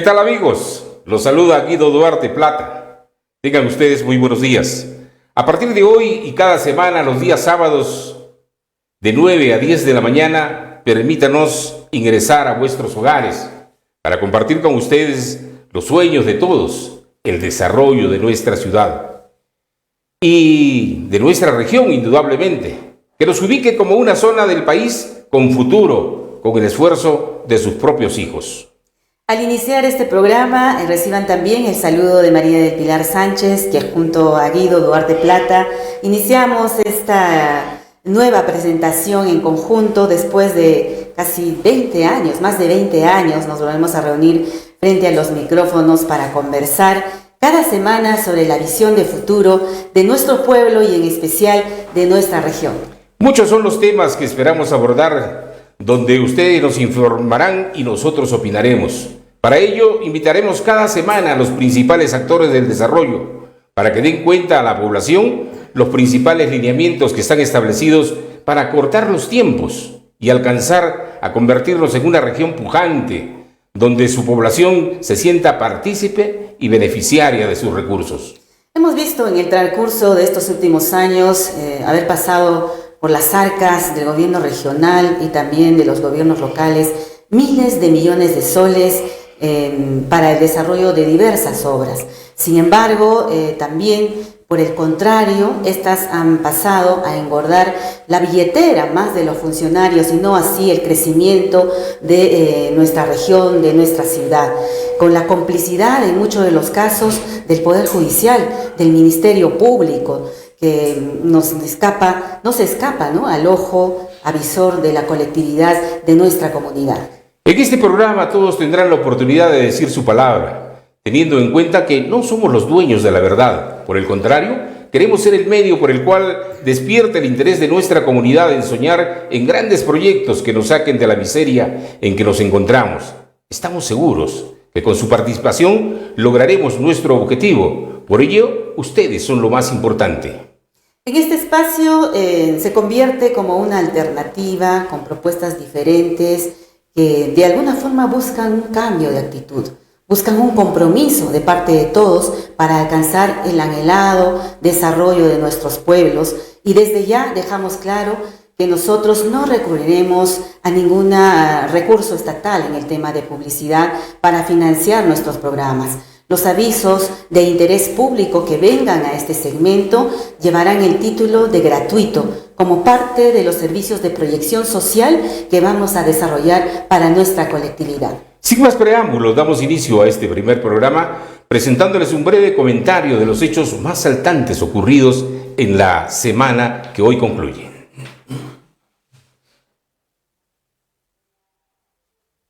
¿Qué tal, amigos? Los saluda Guido Duarte Plata. Tengan ustedes muy buenos días. A partir de hoy y cada semana, los días sábados, de 9 a 10 de la mañana, permítanos ingresar a vuestros hogares para compartir con ustedes los sueños de todos, el desarrollo de nuestra ciudad y de nuestra región, indudablemente, que nos ubique como una zona del país con futuro, con el esfuerzo de sus propios hijos. Al iniciar este programa, reciban también el saludo de María del Pilar Sánchez, que junto a Guido Duarte Plata iniciamos esta nueva presentación en conjunto. Después de casi 20 años, más de 20 años, nos volvemos a reunir frente a los micrófonos para conversar cada semana sobre la visión de futuro de nuestro pueblo y en especial de nuestra región. Muchos son los temas que esperamos abordar, donde ustedes nos informarán y nosotros opinaremos. Para ello, invitaremos cada semana a los principales actores del desarrollo para que den cuenta a la población los principales lineamientos que están establecidos para acortar los tiempos y alcanzar a convertirnos en una región pujante, donde su población se sienta partícipe y beneficiaria de sus recursos. Hemos visto en el transcurso de estos últimos años haber pasado por las arcas del gobierno regional y también de los gobiernos locales miles de millones de soles para el desarrollo de diversas obras. Sin embargo, también, por el contrario, estas han pasado a engordar la billetera más de los funcionarios y no así el crecimiento de nuestra región, de nuestra ciudad, con la complicidad en muchos de los casos del Poder Judicial, del Ministerio Público, que no se escapa, ¿no?, al ojo avisor de la colectividad de nuestra comunidad. En este programa todos tendrán la oportunidad de decir su palabra, teniendo en cuenta que no somos los dueños de la verdad. Por el contrario, queremos ser el medio por el cual despierta el interés de nuestra comunidad en soñar en grandes proyectos que nos saquen de la miseria en que nos encontramos. Estamos seguros que con su participación lograremos nuestro objetivo. Por ello, ustedes son lo más importante. En este espacio se convierte como una alternativa con propuestas diferentes que de alguna forma buscan un cambio de actitud, buscan un compromiso de parte de todos para alcanzar el anhelado desarrollo de nuestros pueblos, y desde ya dejamos claro que nosotros no recurriremos a ningún recurso estatal en el tema de publicidad para financiar nuestros programas. Los avisos de interés público que vengan a este segmento llevarán el título de gratuito, como parte de los servicios de proyección social que vamos a desarrollar para nuestra colectividad. Sin más preámbulos, damos inicio a este primer programa presentándoles un breve comentario de los hechos más saltantes ocurridos en la semana que hoy concluye.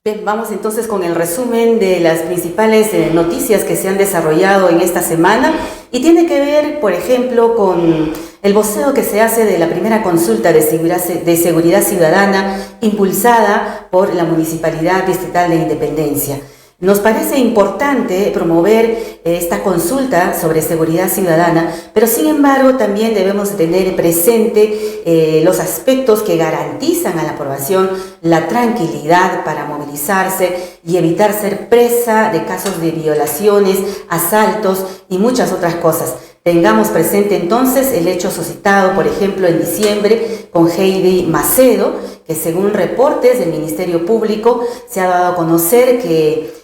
Bien, vamos entonces con el resumen de las principales noticias que se han desarrollado en esta semana, y tiene que ver, por ejemplo, con el voceo que se hace de la primera consulta de seguridad ciudadana impulsada por la Municipalidad Distrital de Independencia. Nos parece importante promover esta consulta sobre seguridad ciudadana, pero sin embargo también debemos tener presente los aspectos que garantizan a la población la tranquilidad para movilizarse y evitar ser presa de casos de violaciones, asaltos y muchas otras cosas. Tengamos presente entonces el hecho suscitado, por ejemplo, en diciembre con Heidi Macedo, que según reportes del Ministerio Público se ha dado a conocer que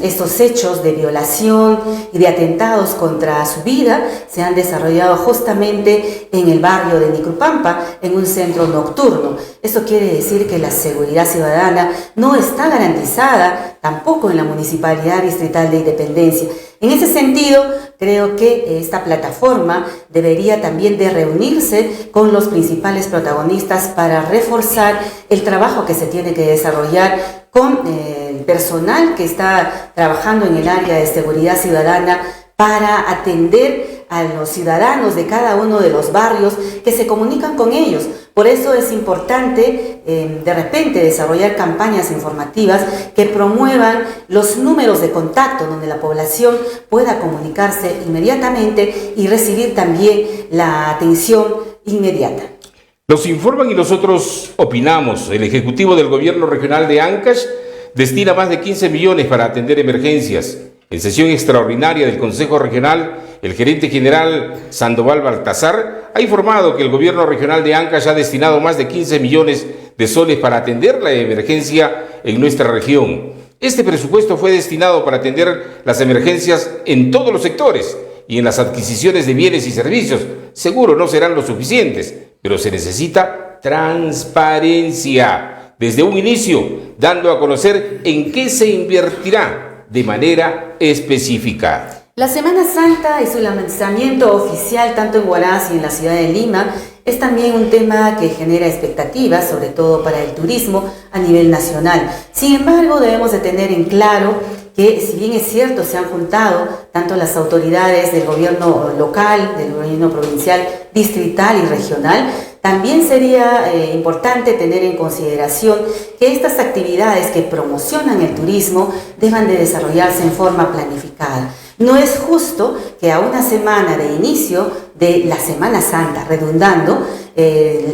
estos hechos de violación y de atentados contra su vida se han desarrollado justamente en el barrio de Nicrupampa, en un centro nocturno. Esto quiere decir que la seguridad ciudadana no está garantizada tampoco en la Municipalidad Distrital de Independencia. En ese sentido, creo que esta plataforma debería también de reunirse con los principales protagonistas para reforzar el trabajo que se tiene que desarrollar con el personal que está trabajando en el área de seguridad ciudadana para atender a los ciudadanos de cada uno de los barrios que se comunican con ellos. Por eso es importante de repente desarrollar campañas informativas que promuevan los números de contacto donde la población pueda comunicarse inmediatamente y recibir también la atención inmediata. Nos informan y nosotros opinamos. El Ejecutivo del Gobierno Regional de Ancash destina más de 15 millones para atender emergencias. En sesión extraordinaria del Consejo Regional, el gerente general Sandoval Baltazar ha informado que el gobierno regional de Ancash ha destinado más de 15 millones de soles para atender la emergencia en nuestra región. Este presupuesto fue destinado para atender las emergencias en todos los sectores y en las adquisiciones de bienes y servicios. Seguro no serán lo suficientes, pero se necesita transparencia desde un inicio, dando a conocer en qué se invertirá de manera específica. La Semana Santa y su lanzamiento oficial tanto en Huaraz y en la ciudad de Lima es también un tema que genera expectativas, sobre todo para el turismo a nivel nacional. Sin embargo, debemos de tener en claro que, si bien es cierto, se han juntado tanto las autoridades del gobierno local, del gobierno provincial, distrital y regional, también sería importante tener en consideración que estas actividades que promocionan el turismo deban de desarrollarse en forma planificada. No es justo que a una semana de inicio de la Semana Santa, redundando,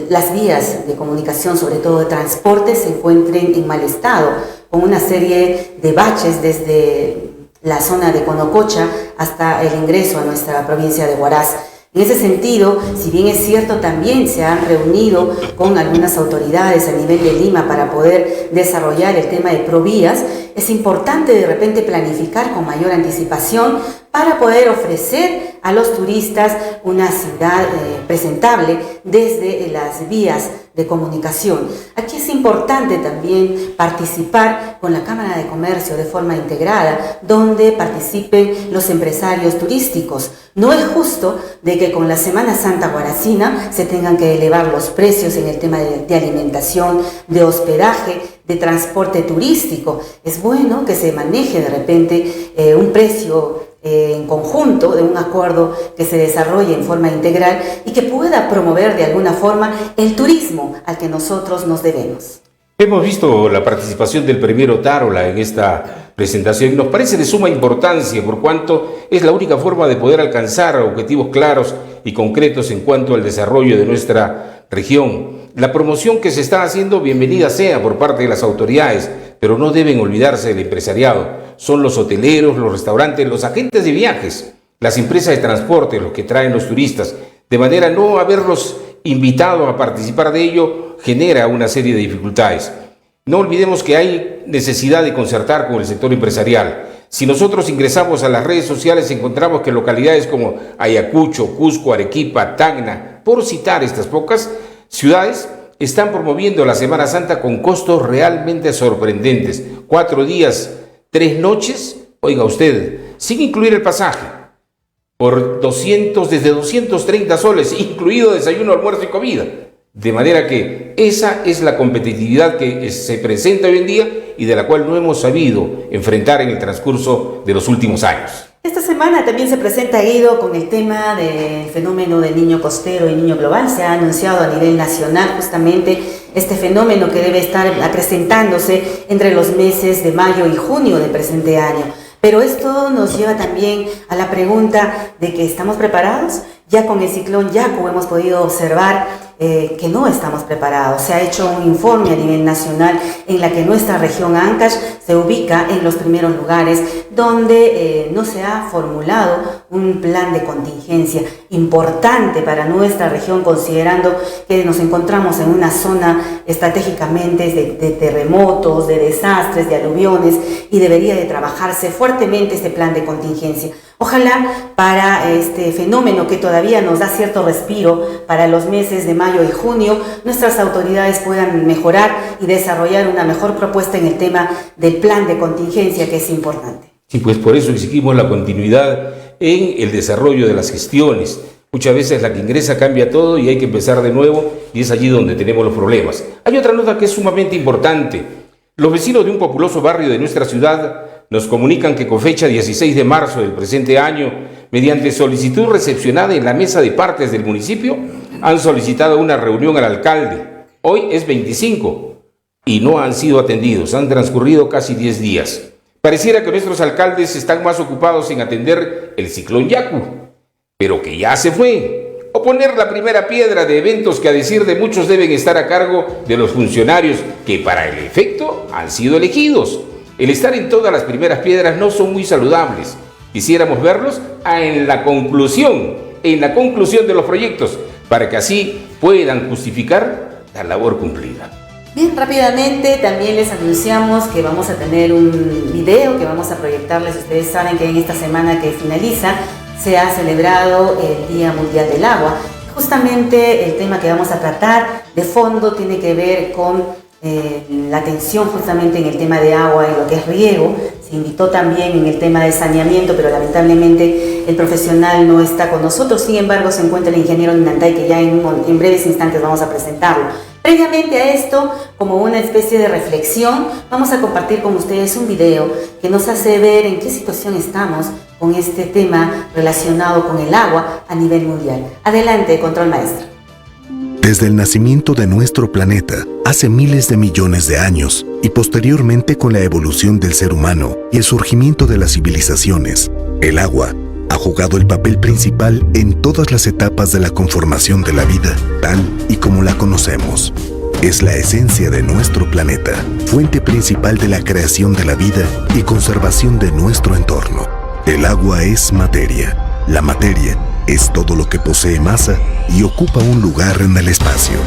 las vías de comunicación, sobre todo de transporte, se encuentren en mal estado, con una serie de baches desde la zona de Conococha hasta el ingreso a nuestra provincia de Huaraz. En ese sentido, si bien es cierto, también se han reunido con algunas autoridades a nivel de Lima para poder desarrollar el tema de provías, es importante de repente planificar con mayor anticipación para poder ofrecer a los turistas una ciudad presentable desde las vías de comunicación. Aquí es importante también participar con la Cámara de Comercio de forma integrada, donde participen los empresarios turísticos. No es justo de que con la Semana Santa huaracina se tengan que elevar los precios en el tema de alimentación, de hospedaje, de transporte turístico. Es bueno que se maneje de repente un precio en conjunto, de un acuerdo que se desarrolle en forma integral y que pueda promover de alguna forma el turismo al que nosotros nos debemos. Hemos visto la participación del premier Otárola en esta presentación y nos parece de suma importancia por cuanto es la única forma de poder alcanzar objetivos claros y concretos en cuanto al desarrollo de nuestra región. La promoción que se está haciendo, bienvenida sea por parte de las autoridades, pero no deben olvidarse del empresariado. Son los hoteleros, los restaurantes, los agentes de viajes, las empresas de transporte, los que traen los turistas. De manera no haberlos invitado a participar de ello genera una serie de dificultades. No olvidemos que hay necesidad de concertar con el sector empresarial. Si nosotros ingresamos a las redes sociales encontramos que localidades como Ayacucho, Cusco, Arequipa, Tacna, por citar estas pocas ciudades, están promoviendo la Semana Santa con costos realmente sorprendentes. 4 días, 3 noches, oiga usted, sin incluir el pasaje, por desde 230 soles, incluido desayuno, almuerzo y comida. De manera que esa es la competitividad que se presenta hoy en día y de la cual no hemos sabido enfrentar en el transcurso de los últimos años. Esta semana también se presenta, Guido, con el tema del fenómeno del niño costero y niño global. Se ha anunciado a nivel nacional justamente este fenómeno que debe estar presentándose entre los meses de mayo y junio del presente año. Pero esto nos lleva también a la pregunta de que ¿estamos preparados? Ya con el ciclón Yaku hemos podido observar que no estamos preparados. Se ha hecho un informe a nivel nacional en la que nuestra región Ancash se ubica en los primeros lugares, donde no se ha formulado un plan de contingencia importante para nuestra región, considerando que nos encontramos en una zona estratégicamente de terremotos, de desastres, de aluviones, y debería de trabajarse fuertemente este plan de contingencia. Ojalá para este fenómeno que todavía nos da cierto respiro para los meses de mayo y junio, nuestras autoridades puedan mejorar y desarrollar una mejor propuesta en el tema del plan de contingencia, que es importante. Sí, pues por eso exigimos la continuidad en el desarrollo de las gestiones. Muchas veces la que ingresa cambia todo y hay que empezar de nuevo, y es allí donde tenemos los problemas. Hay otra nota que es sumamente importante. Los vecinos de un populoso barrio de nuestra ciudad nos comunican que con fecha 16 de marzo del presente año, mediante solicitud recepcionada en la mesa de partes del municipio, han solicitado una reunión al alcalde. Hoy es 25 y no han sido atendidos. Han transcurrido casi 10 días. Pareciera que nuestros alcaldes están más ocupados en atender el ciclón Yaku, pero que ya se fue, o poner la primera piedra de eventos que, a decir de muchos, deben estar a cargo de los funcionarios que para el efecto han sido elegidos. el estar en todas las primeras piedras no son muy saludables. Quisiéramos verlos en la conclusión de los proyectos, para que así puedan justificar la labor cumplida. Bien, rápidamente también les anunciamos que vamos a tener un video que vamos a proyectarles. Ustedes saben que en esta semana que finaliza se ha celebrado el Día Mundial del Agua. Justamente el tema que vamos a tratar de fondo tiene que ver con la atención justamente en el tema de agua y lo que es riego. Se invitó también en el tema de saneamiento, pero lamentablemente el profesional no está con nosotros. Sin embargo, se encuentra el ingeniero Ninantay, que ya en breves instantes vamos a presentarlo. Previamente a esto, como una especie de reflexión, vamos a compartir con ustedes un video que nos hace ver en qué situación estamos con este tema relacionado con el agua a nivel mundial. Adelante, control maestro. Desde el nacimiento de nuestro planeta, hace miles de millones de años, y posteriormente con la evolución del ser humano y el surgimiento de las civilizaciones, el agua ha jugado el papel principal en todas las etapas de la conformación de la vida, tal y como la conocemos. Es la esencia de nuestro planeta, fuente principal de la creación de la vida y conservación de nuestro entorno. El agua es materia. La materia es todo lo que posee masa y ocupa un lugar en el espacio.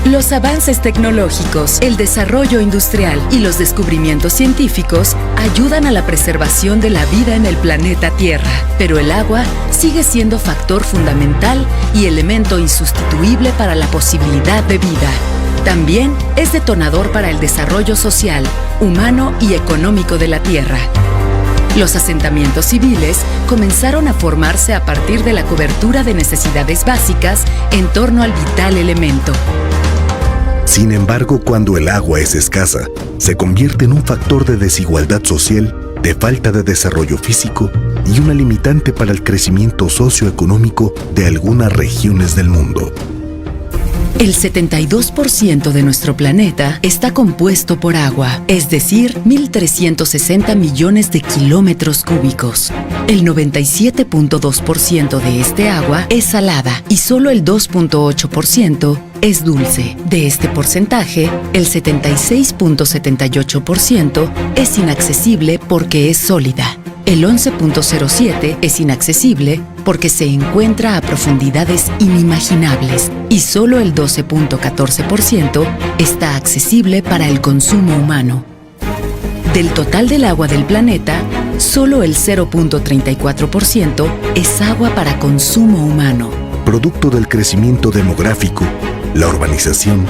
Los avances tecnológicos, el desarrollo industrial y los descubrimientos científicos ayudan a la preservación de la vida en el planeta Tierra, pero el agua sigue siendo factor fundamental y elemento insustituible para la posibilidad de vida. También es detonador para el desarrollo social, humano y económico de la Tierra. Los asentamientos civiles comenzaron a formarse a partir de la cobertura de necesidades básicas en torno al vital elemento. Sin embargo, cuando el agua es escasa, se convierte en un factor de desigualdad social, de falta de desarrollo físico y una limitante para el crecimiento socioeconómico de algunas regiones del mundo. El 72% de nuestro planeta está compuesto por agua, es decir, 1.360 millones de kilómetros cúbicos. El 97.2% de este agua es salada y solo el 2.8% es dulce. De este porcentaje, el 76.78% es inaccesible porque es sólida. El 11.07% es inaccesible porque se encuentra a profundidades inimaginables y solo el 12.14% está accesible para el consumo humano. Del total del agua del planeta, solo el 0.34% es agua para consumo humano. Producto del crecimiento demográfico, la urbanización,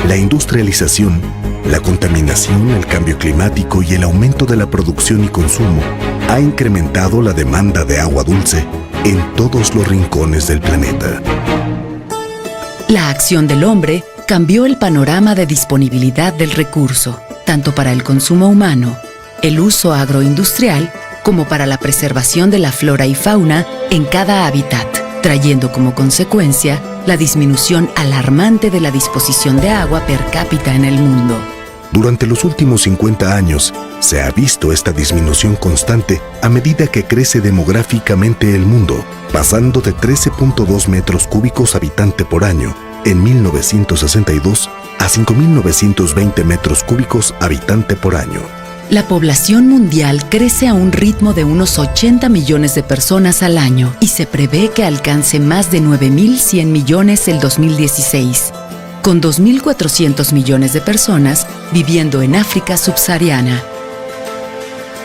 la industrialización, la contaminación, el cambio climático y el aumento de la producción y consumo ha incrementado la demanda de agua dulce en todos los rincones del planeta. La acción del hombre cambió el panorama de disponibilidad del recurso, tanto para el consumo humano, el uso agroindustrial, como para la preservación de la flora y fauna en cada hábitat, trayendo como consecuencia la disminución alarmante de la disposición de agua per cápita en el mundo. Durante los últimos 50 años, se ha visto esta disminución constante a medida que crece demográficamente el mundo, pasando de 13.2 metros cúbicos habitante por año en 1962 a 5.920 metros cúbicos habitante por año. La población mundial crece a un ritmo de unos 80 millones de personas al año y se prevé que alcance más de 9.100 millones el 2016. Con 2.400 millones de personas viviendo en África subsahariana.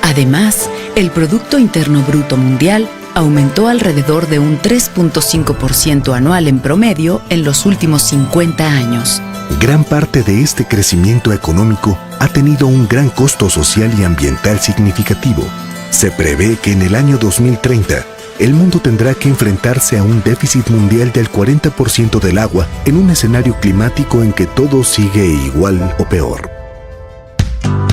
Además, el Producto Interno Bruto Mundial aumentó alrededor de un 3.5% anual en promedio en los últimos 50 años. Gran parte de este crecimiento económico ha tenido un gran costo social y ambiental significativo. Se prevé que en el año 2030, el mundo tendrá que enfrentarse a un déficit mundial del 40% del agua en un escenario climático en que todo sigue igual o peor.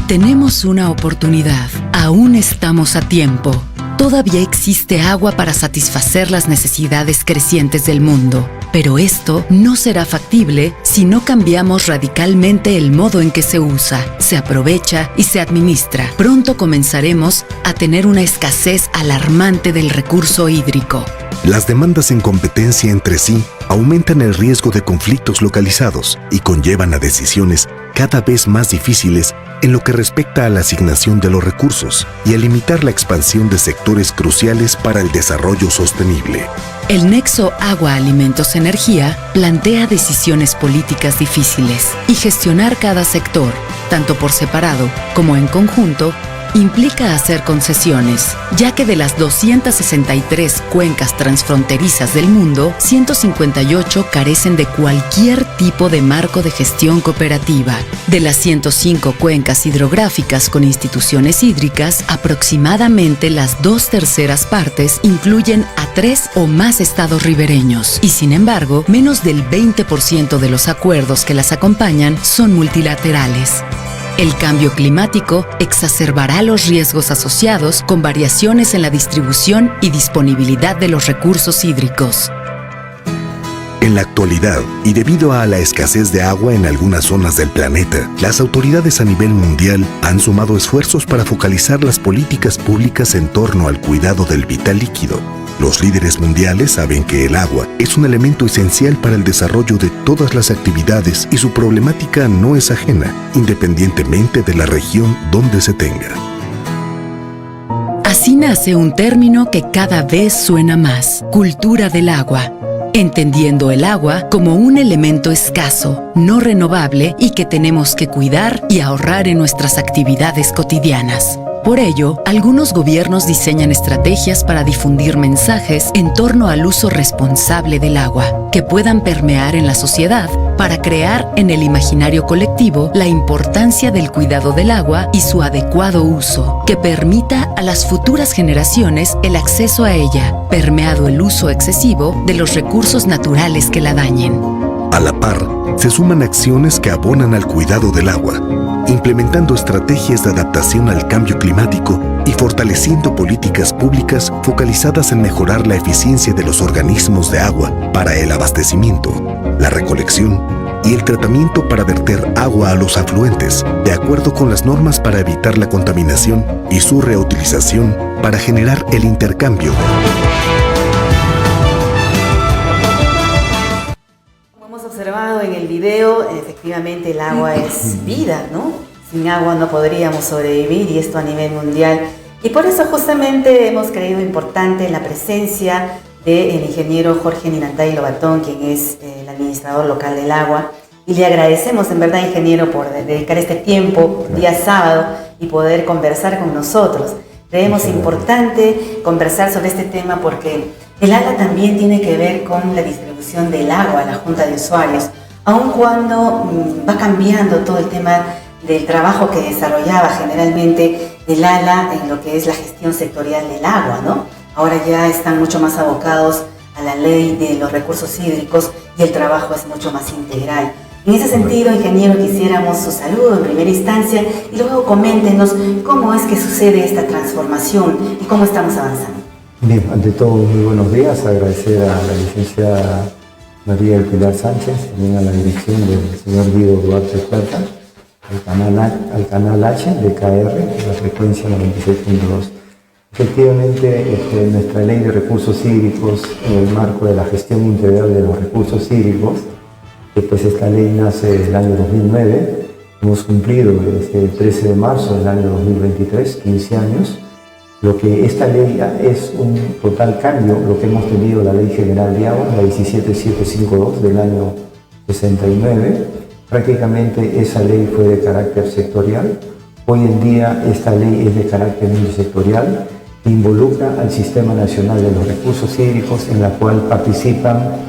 Tenemos una oportunidad. Aún estamos a tiempo. Todavía existe agua para satisfacer las necesidades crecientes del mundo. Pero esto no será factible si no cambiamos radicalmente el modo en que se usa, se aprovecha y se administra. Pronto comenzaremos a tener una escasez alarmante del recurso hídrico. Las demandas en competencia entre sí aumentan el riesgo de conflictos localizados y conllevan a decisiones cada vez más difíciles en lo que respecta a la asignación de los recursos y a limitar la expansión de sectores cruciales para el desarrollo sostenible. El nexo agua-alimentos-energía plantea decisiones políticas difíciles y gestionar cada sector, tanto por separado como en conjunto, implica hacer concesiones, ya que de las 263 cuencas transfronterizas del mundo, 158 carecen de cualquier tipo de marco de gestión cooperativa. De las 105 cuencas hidrográficas con instituciones hídricas, aproximadamente las 2/3 partes incluyen a 3 o más estados ribereños, y sin embargo, menos del 20% de los acuerdos que las acompañan son multilaterales. El cambio climático exacerbará los riesgos asociados con variaciones en la distribución y disponibilidad de los recursos hídricos. En la actualidad, y debido a la escasez de agua en algunas zonas del planeta, las autoridades a nivel mundial han sumado esfuerzos para focalizar las políticas públicas en torno al cuidado del vital líquido. Los líderes mundiales saben que el agua es un elemento esencial para el desarrollo de todas las actividades y su problemática no es ajena, independientemente de la región donde se tenga. Así nace un término que cada vez suena más: cultura del agua, entendiendo el agua como un elemento escaso, no renovable y que tenemos que cuidar y ahorrar en nuestras actividades cotidianas. Por ello, algunos gobiernos diseñan estrategias para difundir mensajes en torno al uso responsable del agua, que puedan permear en la sociedad para crear en el imaginario colectivo la importancia del cuidado del agua y su adecuado uso, que permita a las futuras generaciones el acceso a ella, permeado el uso excesivo de los recursos naturales que la dañen. A la par, se suman acciones que abonan al cuidado del agua, implementando estrategias de adaptación al cambio climático y fortaleciendo políticas públicas focalizadas en mejorar la eficiencia de los organismos de agua para el abastecimiento, la recolección y el tratamiento para verter agua a los afluentes, de acuerdo con las normas para evitar la contaminación y su reutilización para generar el intercambio. Observado en el video, efectivamente el agua es vida, ¿no? Sin agua no podríamos sobrevivir, y esto a nivel mundial. Y por eso justamente hemos creído importante la presencia del ingeniero Jorge Ninantay Lobatón, quien es el administrador local del agua. Y le agradecemos en verdad, ingeniero, por dedicar este tiempo, día sábado, y poder conversar con nosotros. Creemos importante conversar sobre este tema porque el ALA también tiene que ver con la distribución del agua a la Junta de Usuarios, aun cuando va cambiando todo el tema del trabajo que desarrollaba generalmente el ALA en lo que es la gestión sectorial del agua, ¿no? Ahora ya están mucho más abocados a la ley de los recursos hídricos y el trabajo es mucho más integral. En ese sentido, ingeniero, quisiéramos su saludo en primera instancia y luego coméntenos cómo es que sucede esta transformación y cómo estamos avanzando. Bien, ante todo, muy buenos días. Agradecer a la licenciada María del Pilar Sánchez, también a la dirección del señor Guido Duarte Plata, al canal H de KR, la frecuencia 96.2. Efectivamente, nuestra ley de recursos hídricos, en el marco de la gestión integral de los recursos hídricos, pues esta ley nace en el año 2009, hemos cumplido desde el 13 de marzo del año 2023, 15 años. Lo que esta ley es un total cambio, lo que hemos tenido la Ley General de Agua, la 17752 del año 69, prácticamente esa ley fue de carácter sectorial. Hoy en día esta ley es de carácter multisectorial, que involucra al Sistema Nacional de los Recursos Hídricos, en la cual participan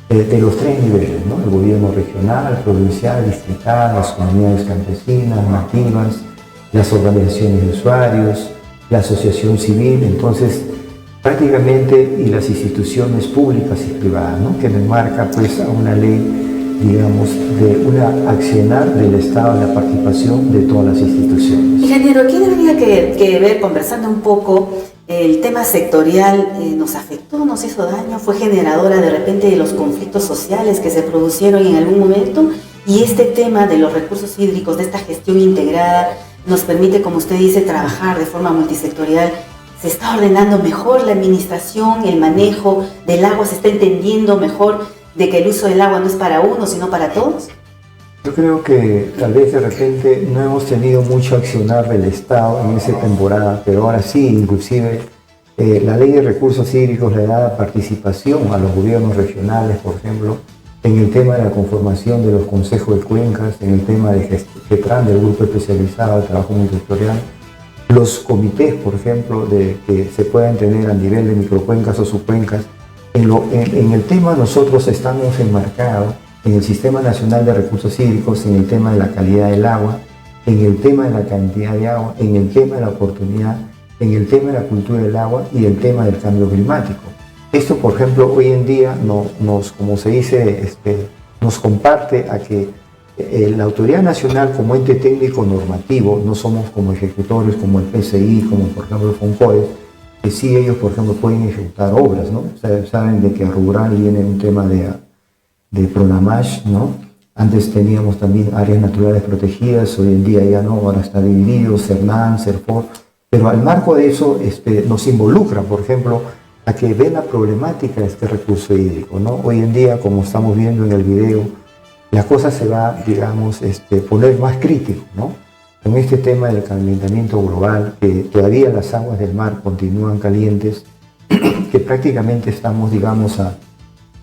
de los tres niveles, ¿no? El gobierno regional, provincial, distrital, las comunidades campesinas, nativas, las organizaciones de usuarios, la asociación civil, entonces prácticamente, y las instituciones públicas y privadas, ¿no? Que le marca pues a una ley, digamos, de una accionar del Estado en la participación de todas las instituciones. Ingeniero, aquí debería que ver, conversando un poco, el tema sectorial nos afectó, nos hizo daño, fue generadora de repente de los conflictos sociales que se produjeron en algún momento, y este tema de los recursos hídricos, de esta gestión integrada, nos permite, como usted dice, trabajar de forma multisectorial, ¿Se está ordenando mejor la administración, el manejo del agua? ¿Se está entendiendo mejor de que el uso del agua no es para uno, sino para todos? Yo creo que tal vez de repente no hemos tenido mucho accionar del Estado en esa temporada, pero ahora sí, inclusive la ley de recursos hídricos le da participación a los gobiernos regionales, por ejemplo, en el tema de la conformación de los consejos de cuencas, en el tema de GETRAN, del grupo especializado de trabajo multisectorial, los comités, por ejemplo, que se puedan tener a nivel de microcuencas o subcuencas. En el tema nosotros estamos enmarcados en el Sistema Nacional de Recursos Hídricos, en el tema de la calidad del agua, en el tema de la cantidad de agua, en el tema de la oportunidad, en el tema de la cultura del agua y el tema del cambio climático. Esto, por ejemplo, hoy en día como se dice, nos comparte a que la Autoridad Nacional como ente técnico normativo, no somos como ejecutores como el PCI, como por ejemplo el FONCODES, que sí ellos, por ejemplo, pueden ejecutar obras, ¿no? O sea, saben de que a Rural viene un tema de Pronamash, ¿no? Antes teníamos también áreas naturales protegidas, hoy en día ya no, ahora está dividido, CERNAN, CERFOR, pero al marco de eso nos involucra, por ejemplo, a que ven la problemática de este recurso hídrico, ¿no? Hoy en día, como estamos viendo en el video, la cosa se va, digamos, poner más crítico, ¿no? Con este tema del calentamiento global, que todavía las aguas del mar continúan calientes, que prácticamente estamos, digamos, a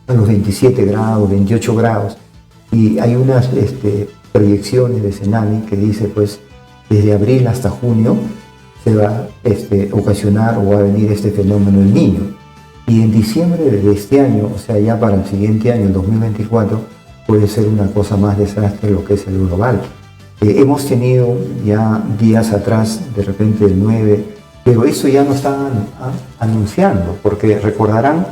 los 27 grados, 28 grados, y hay unas proyecciones de Cenami que dice, pues, desde abril hasta junio se va a ocasionar o va a venir este fenómeno El Niño. Y en diciembre de este año, o sea, ya para el siguiente año, el 2024, puede ser una cosa más desastre lo que es el global. Hemos tenido ya días atrás, de repente el 9, pero eso ya no estaban anunciando, porque recordarán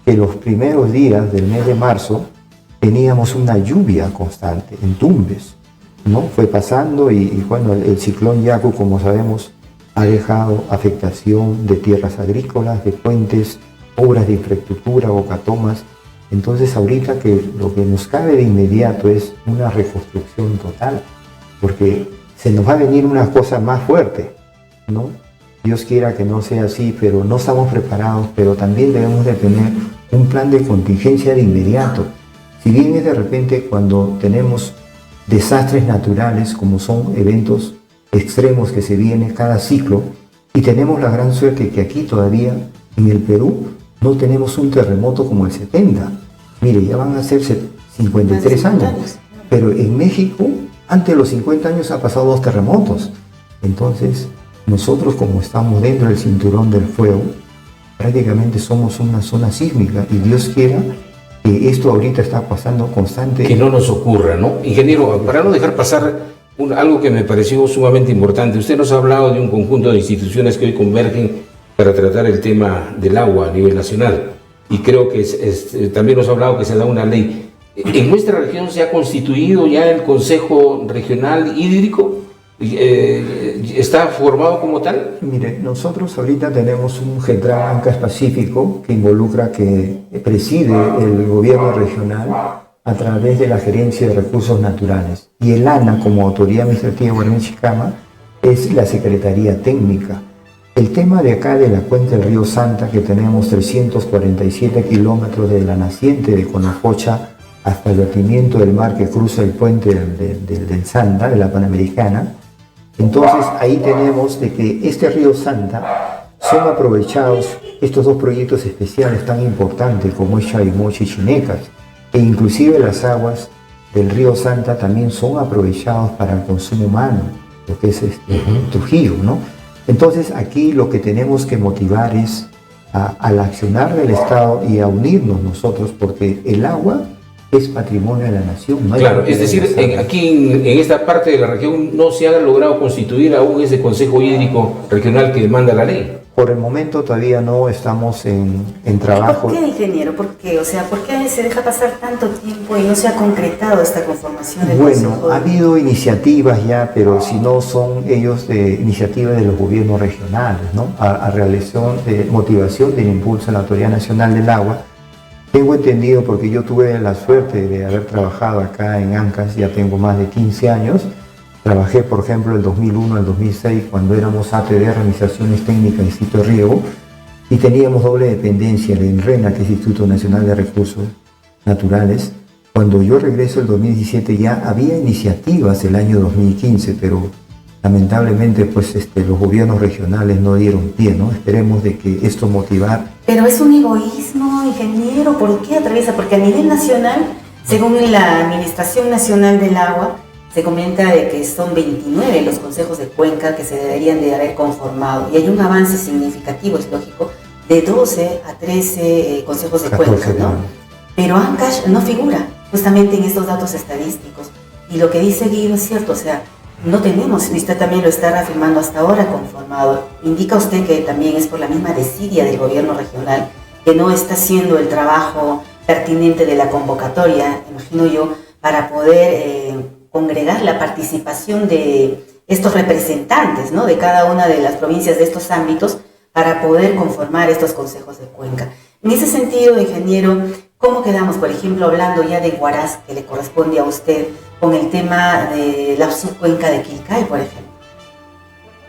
que los primeros días del mes de marzo teníamos una lluvia constante en Tumbes, ¿no? Fue pasando y bueno, el ciclón Yaku, como sabemos, ha dejado afectación de tierras agrícolas, de puentes, obras de infraestructura, bocatomas. Entonces ahorita que lo que nos cabe de inmediato es una reconstrucción total, porque se nos va a venir una cosa más fuerte, ¿no? Dios quiera que no sea así, pero no estamos preparados, pero también debemos de tener un plan de contingencia de inmediato. Si bien es de repente cuando tenemos desastres naturales, como son eventos extremos que se vienen cada ciclo, y tenemos la gran suerte que aquí todavía en el Perú no tenemos un terremoto como el 70. Mire, ya van a ser 53 años, pero en México, antes de los 50 años, ha pasado 2 terremotos. Entonces, nosotros, como estamos dentro del cinturón del fuego, prácticamente somos una zona sísmica, y Dios quiera que esto ahorita está pasando constante. Que no nos ocurra, ¿no? Ingeniero, para no dejar pasar algo que me pareció sumamente importante, usted nos ha hablado de un conjunto de instituciones que hoy convergen para tratar el tema del agua a nivel nacional, y creo que también nos ha hablado que se da una ley. ¿En nuestra región se ha constituido ya el Consejo Regional Hídrico? ¿Está formado como tal? Mire, nosotros ahorita tenemos un GETRAN Ancas Pacífico que involucra, que preside el gobierno regional a través de la Gerencia de Recursos Naturales, y el ANA, como Autoridad Administrativa de Guaraní-Chicama, es la Secretaría Técnica. El tema de acá de la cuenca del río Santa, que tenemos 347 kilómetros de la naciente de Conacocha hasta el vertimiento del mar que cruza el puente del Santa, de la Panamericana. Entonces ahí tenemos de que este río Santa son aprovechados estos 2 proyectos especiales tan importantes como es Chavimochi y Chinecas, e inclusive las aguas del río Santa también son aprovechados para el consumo humano, lo que es Trujillo, ¿no? Entonces aquí lo que tenemos que motivar es al accionar del Estado y a unirnos nosotros, porque el agua es patrimonio de la nación. ¿No? Claro, es decir, aquí en esta parte de la región no se ha logrado constituir aún ese Consejo Hídrico Regional que demanda la ley. Por el momento todavía no estamos en trabajo. ¿Por qué, ingeniero? ¿Por qué? O sea, ¿por qué se deja pasar tanto tiempo y no se ha concretado esta conformación del Consejo? Bueno, ha habido iniciativas ya, pero si no son ellos iniciativas de los gobiernos regionales, ¿no? A realización de motivación del impulso de la Autoridad Nacional del Agua. Tengo entendido, porque yo tuve la suerte de haber trabajado acá en Ancas, ya tengo más de 15 años, Trabajé, por ejemplo, el 2001 al 2006, cuando éramos APD, Administraciones Técnicas y Sitio de Riego, y teníamos doble dependencia del INRENA, que es Instituto Nacional de Recursos Naturales. Cuando yo regreso el 2017 ya había iniciativas el año 2015, pero lamentablemente pues los gobiernos regionales no dieron pie, ¿no? Esperemos de que esto motivar. Pero es un egoísmo, ingeniero, ¿por qué atraviesa? Porque a nivel nacional, según la Administración Nacional del Agua, se comenta de que son 29 los consejos de cuenca que se deberían de haber conformado, y hay un avance significativo, es lógico, de 12 a 13 consejos de cuenca, ¿no? Pero Ancash no figura justamente en estos datos estadísticos, y lo que dice Guido es cierto, o sea, no tenemos, y usted también lo está reafirmando hasta ahora, conformado. Indica usted que también es por la misma desidia del gobierno regional, que no está haciendo el trabajo pertinente de la convocatoria, imagino yo, para poder congregar la participación de estos representantes, ¿no?, de cada una de las provincias de estos ámbitos para poder conformar estos consejos de cuenca. En ese sentido, ingeniero, ¿cómo quedamos, por ejemplo, hablando ya de Huaraz, que le corresponde a usted, con el tema de la subcuenca de Quilcay, por ejemplo?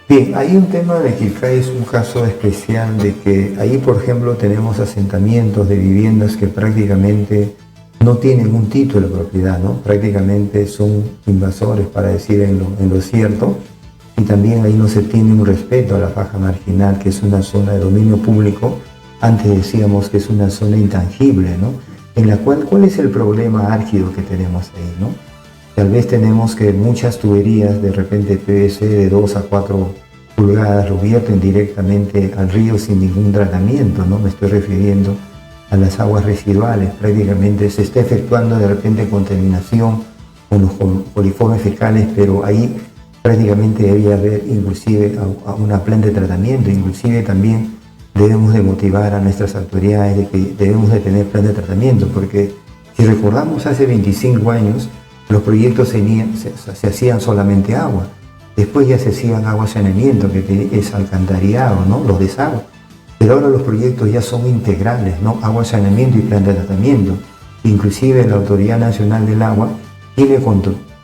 Bien, hay un tema de Quilcay, es un caso especial de que ahí, por ejemplo, tenemos asentamientos de viviendas que prácticamente no tienen un título de propiedad, ¿no? Prácticamente son invasores, para decir en lo cierto, y también ahí no se tiene un respeto a la faja marginal, que es una zona de dominio público. Antes decíamos que es una zona intangible, ¿no? En la cual, ¿cuál es el problema álgido que tenemos ahí, no? Tal vez tenemos que muchas tuberías, de repente PVC de 2 a 4 pulgadas, lo vierten directamente al río sin ningún tratamiento, ¿no? Me estoy refiriendo a las aguas residuales. Prácticamente se está efectuando de repente contaminación con los coliformes fecales, pero ahí prácticamente debería haber inclusive a una planta de tratamiento. Inclusive también debemos de motivar a nuestras autoridades de que debemos de tener plan de tratamiento, porque si recordamos hace 25 años los proyectos se hacían solamente agua, después ya se hacían agua saneamiento, que es alcantarillado, ¿no?, los desagües. Pero ahora los proyectos ya son integrales, ¿no? Agua, saneamiento y plan de tratamiento. Inclusive la Autoridad Nacional del Agua tiene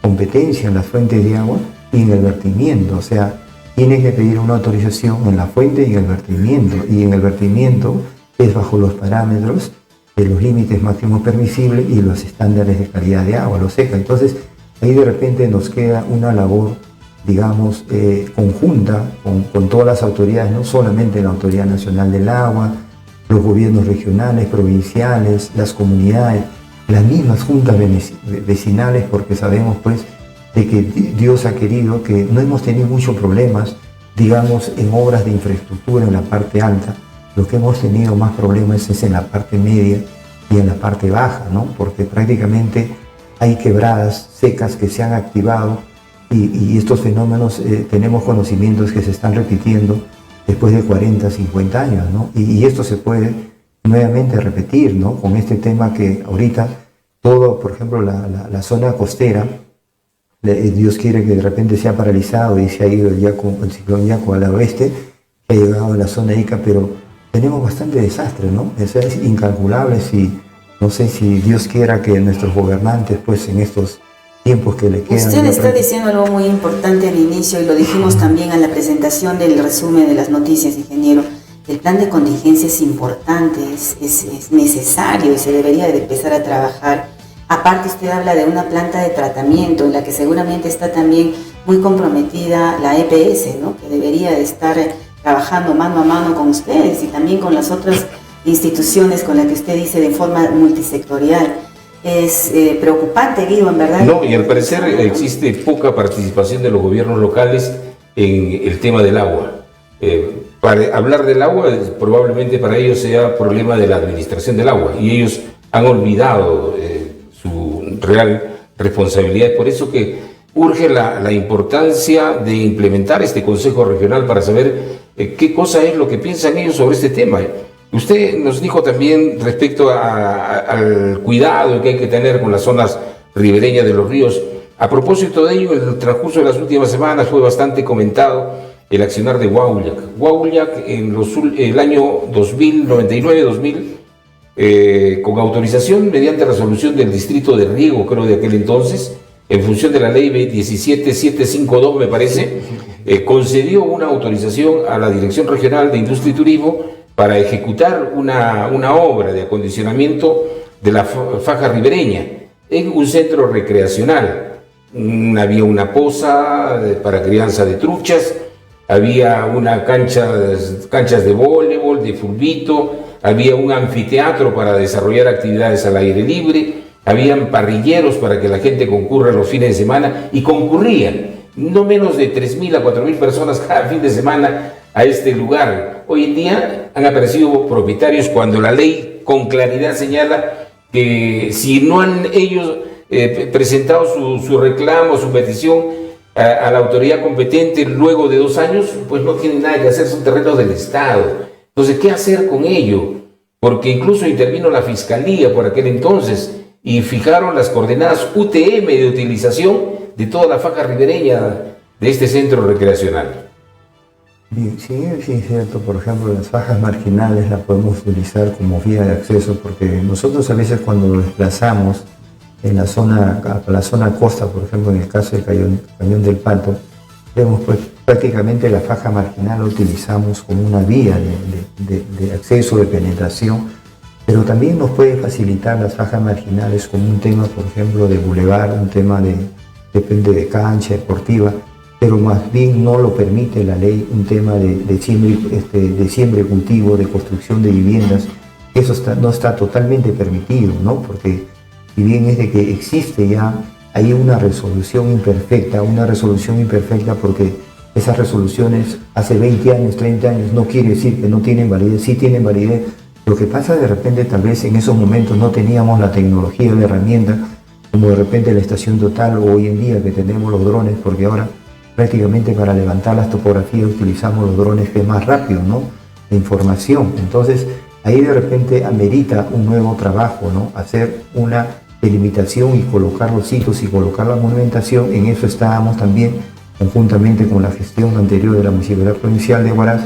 competencia en las fuentes de agua y en el vertimiento. O sea, tiene que pedir una autorización en la fuente y en el vertimiento. Y en el vertimiento es bajo los parámetros de los límites máximos permisibles y los estándares de calidad de agua, los SECA. Entonces, ahí de repente nos queda una labor, digamos, conjunta con todas las autoridades, no solamente la Autoridad Nacional del Agua, los gobiernos regionales, provinciales, las comunidades, las mismas juntas vecinales, porque sabemos pues de que Dios ha querido que no hemos tenido muchos problemas, digamos, en obras de infraestructura en la parte alta. Lo que hemos tenido más problemas es en la parte media y en la parte baja, ¿no? Porque prácticamente hay quebradas secas que se han activado. Y estos fenómenos tenemos conocimientos que se están repitiendo después de 40, 50 años, ¿no? Y esto se puede nuevamente repetir, ¿no? Con este tema que ahorita todo, por ejemplo, la zona costera, Dios quiere que de repente sea paralizado y se ha ido el ciclón Yaku al oeste, que ha llegado a la zona Ica, pero tenemos bastante desastre, ¿no? Eso es incalculable. No sé si Dios quiera que nuestros gobernantes, pues en estos tiempos que le quedan. Usted está diciendo algo muy importante al inicio y lo dijimos también a la presentación del resumen de las noticias, ingeniero. El plan de contingencia es importante, es necesario y se debería de empezar a trabajar. Aparte, usted habla de una planta de tratamiento en la que seguramente está también muy comprometida la EPS, ¿no?, que debería de estar trabajando mano a mano con ustedes y también con las otras instituciones con las que usted dice de forma multisectorial. Es preocupante, Guido, en verdad. No, y al parecer existe poca participación de los gobiernos locales en el tema del agua. Para hablar del agua, probablemente para ellos sea problema de la administración del agua, y ellos han olvidado su real responsabilidad. Es por eso que urge la importancia de implementar este Consejo Regional para saber qué cosa es lo que piensan ellos sobre este tema. Usted nos dijo también respecto al cuidado que hay que tener con las zonas ribereñas de los ríos. A propósito de ello, en el transcurso de las últimas semanas fue bastante comentado el accionar de Huahullac. Huahullac en el año 2099-2000, con autorización mediante resolución del Distrito de Riego, creo de aquel entonces, en función de la ley 17752, me parece, concedió una autorización a la Dirección Regional de Industria y Turismo para ejecutar una obra de acondicionamiento de la faja ribereña en un centro recreacional. Había una poza para crianza de truchas, había una canchas de voleibol, de fulbito, había un anfiteatro para desarrollar actividades al aire libre, habían parrilleros para que la gente concurra los fines de semana, y concurrían no menos de 3.000 a 4.000 personas cada fin de semana a este lugar. Hoy en día han aparecido propietarios cuando la ley con claridad señala que si no han ellos presentado su reclamo, su petición a la autoridad competente luego de 2 años, pues no tienen nada que hacer, son terrenos del Estado. Entonces, ¿qué hacer con ello? Porque incluso intervino la Fiscalía por aquel entonces y fijaron las coordenadas UTM de utilización de toda la faja ribereña de este centro recreacional. Bien, sí, es cierto. Por ejemplo, las fajas marginales las podemos utilizar como vía de acceso, porque nosotros a veces cuando nos desplazamos en la zona costa, por ejemplo, en el caso del Cañón del Pato, vemos pues prácticamente la faja marginal la utilizamos como una vía de acceso, de penetración, pero también nos puede facilitar las fajas marginales como un tema, por ejemplo, de bulevar, un tema depende de cancha deportiva, pero más bien no lo permite la ley, un tema de siembra y cultivo, de construcción de viviendas. Eso no está totalmente permitido, ¿no? Porque si bien es de que existe ya, hay una resolución imperfecta porque esas resoluciones hace 20 años, 30 años, no quiere decir que no tienen validez, sí tienen validez. Lo que pasa de repente, tal vez en esos momentos no teníamos la tecnología de herramienta, como de repente la estación total o hoy en día que tenemos los drones, porque ahora prácticamente para levantar las topografías utilizamos los drones, que es más rápido, ¿no? De información. Entonces, ahí de repente amerita un nuevo trabajo, ¿no? Hacer una delimitación y colocar los sitios y colocar la monumentación. En eso estábamos también conjuntamente con la gestión anterior de la Municipalidad Provincial de Huaraz,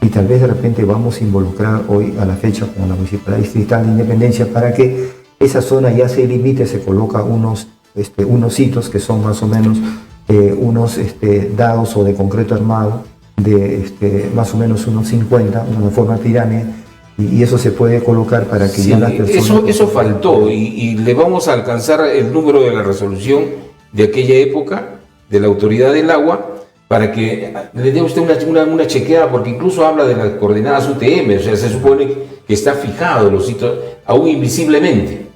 y tal vez de repente vamos a involucrar hoy a la fecha con la Municipalidad Distrital de Independencia para que esa zona ya se limite, se coloca unos sitios que son más o menos unos dados o de concreto armado de más o menos unos 50, una forma pirámide, y eso se puede colocar para que sí, ya las personas... Eso faltó, y le vamos a alcanzar el número de la resolución de aquella época de la Autoridad del Agua para que le dé usted una chequeada, porque incluso habla de las coordenadas UTM, o sea, se supone que está fijado los sitios, aún invisiblemente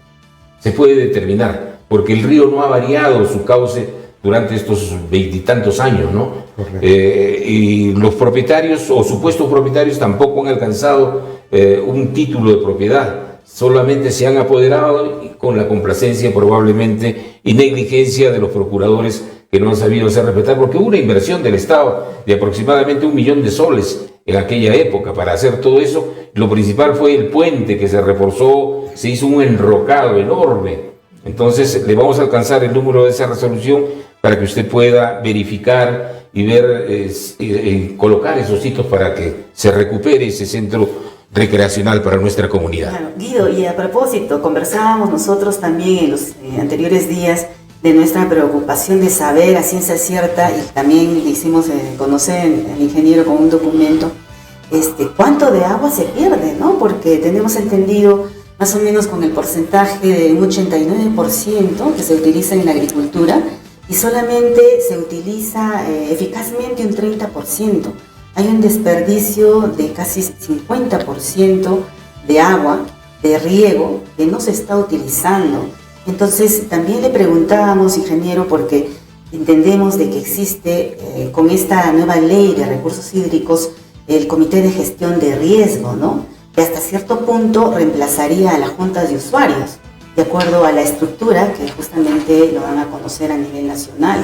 se puede determinar, porque el río no ha variado su cauce durante estos 20 y tantos años, ¿no? Y los propietarios o supuestos propietarios tampoco han alcanzado un título de propiedad, solamente se han apoderado con la complacencia probablemente y negligencia de los procuradores que no han sabido hacer respetar, porque hubo una inversión del Estado de aproximadamente 1 millón de soles en aquella época para hacer todo eso. Lo principal fue el puente que se reforzó, se hizo un enrocado enorme. Entonces le vamos a alcanzar el número de esa resolución para que usted pueda verificar y ver, colocar esos sitios para que se recupere ese centro recreacional para nuestra comunidad. Claro, Guido, y a propósito, conversábamos nosotros también en los anteriores días de nuestra preocupación de saber a ciencia cierta, y también le hicimos conocer al ingeniero con un documento, cuánto de agua se pierde, ¿no? Porque tenemos entendido más o menos con el porcentaje de un 89% que se utiliza en la agricultura, y solamente se utiliza eficazmente un 30%. Hay un desperdicio de casi 50% de agua, de riego, que no se está utilizando. Entonces, también le preguntábamos, ingeniero, porque entendemos de que existe con esta nueva ley de recursos hídricos el Comité de Gestión de Riesgo, ¿no? Que hasta cierto punto reemplazaría a las juntas de usuarios, de acuerdo a la estructura que justamente lo van a conocer a nivel nacional.